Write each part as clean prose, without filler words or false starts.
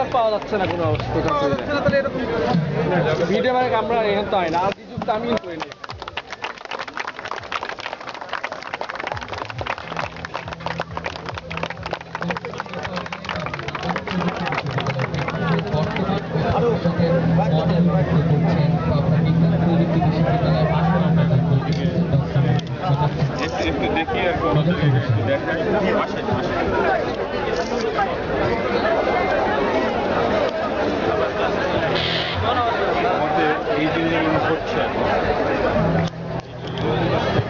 Network পাওয়া যাচ্ছে না কোনো অবস্থা। ভিডিও মানে আমরা এখন তো হয় না, আর কিছু আমি করি না। দেখি আর এই জিনিসগুলো হচ্ছে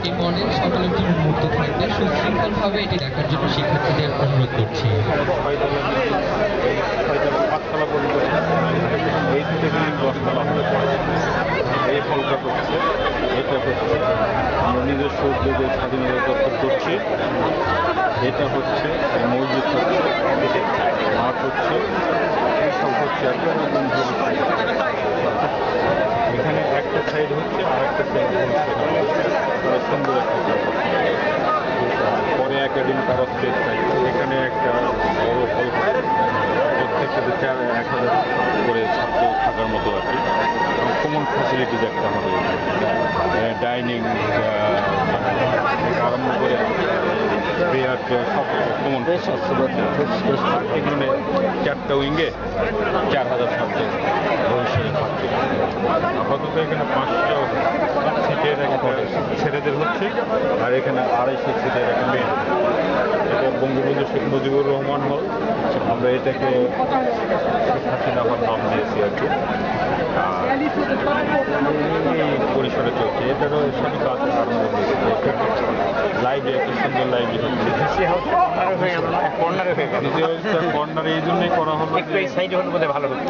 এই মডেল সকলের জন্য উন্মুক্ত থাকবে, সুশৃঙ্খলভাবে এটি দেখার জন্য শিক্ষার্থীদের অনুরোধ করছি। পাঁচতলা পর্যন্ত এই দুটো বিল্ডিং 10 তলা হলে এই ফলটা হচ্ছে, এটা হচ্ছে আমরা নিজস্ব উদ্যোগে স্বাধীনতা দপ্তর করছি। এটা হচ্ছে মসজিদ হচ্ছে, মাঠ হচ্ছে, এইসব হচ্ছে আর কি। এখানে একটা সাইড হচ্ছে আর একটা সাইড হচ্ছে, সুন্দর একটা পরে একাডেমিক আরো স্টেজ থাকছে। এখানে একটা বড় হল প্রত্যেকটাতে 1000 করে ছাত্র থাকার মতো আর কি। কমন ফ্যাসিলিটিস একটা হবে, ডাইনিং আরম্ভ করে বেয়ার সব কমন। এখানে 4টা উইঙ্গে 4000 ছাত্র ভবিষ্যতে থাকছে। আপাতত এখানে 500 সিটের একটা ছেলেদের হচ্ছে, আর এখানে 250 সিটের একটা মেয়ে। এটা বঙ্গবন্ধু শেখ মুজিবুর রহমান হল। আমরা এটাকে শেখ হাসিনা হল নাম দিয়েছি আর কি। এই পরিসরে চলছে, এটারও সবই কাজ আরম্ভ হয়েছে। লাইব্রেরি, একটা সুন্দর লাইব্রেরি হচ্ছে। কর্নার এই জন্যই করা হলো, একটু এই সাইডে হলে বোধহয় ভালো হতো।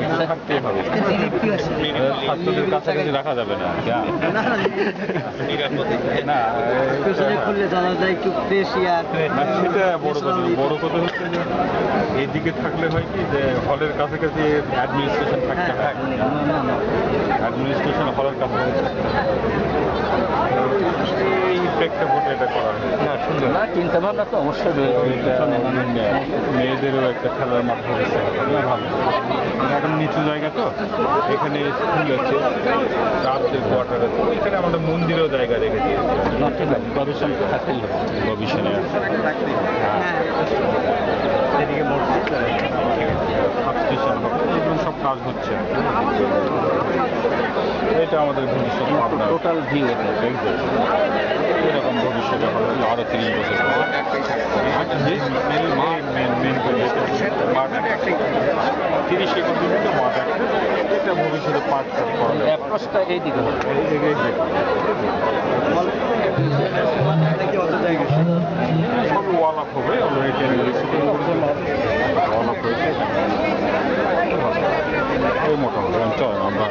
একটু থাকতেই হবে, ছাত্রদের কাছাকাছি রাখা যাবে না। না খুললে জানা যায় একটু ফ্রেশ ইয়ার। সেটা বড় কথা। বড় কথা হচ্ছে যে এইদিকে থাকলে হয় কি যে হলের কাছাকাছি অ্যাডমিনিস্ট্রেশন থাকতে হয়, অ্যাডমিনিস্ট্রেশন হলের কাছাকাছি এই প্রেক্ষাপটে এটা করা হয়। না সুন্দর না, চিন্তা ভাবনা তো অবশ্যই মেয়েদেরও একটা খেলার মাঠ হয়েছে, ভালো। এখন নিচু জায়গা তো, এখানে স্কুল আছে, রাতের কোয়ার্টার আছে, এখানে আমাদের মন্দিরও জায়গা রেখেছি। গবেষণা থাকতেই হবে, গবেষণা এদিকে সাবস্টেশন হবে, এগুলো সব কাজ হচ্ছে। এটা আমাদের ভবিষ্যৎ ভাবনা, টোটাল ভিউ এটা এরকম ভবিষ্যতে হবে আরো 30 বছর। 30 একর জমিতে মাঠ একটা, এটা ভবিষ্যতে পার্ক করা যাবে। অ্যাপ্রোচটা এইদিকে হবে, সব ওয়াল আপ হবে। অলরেডি ওয়াল আপ হয়েছে এই মোটামুটি চল আমরা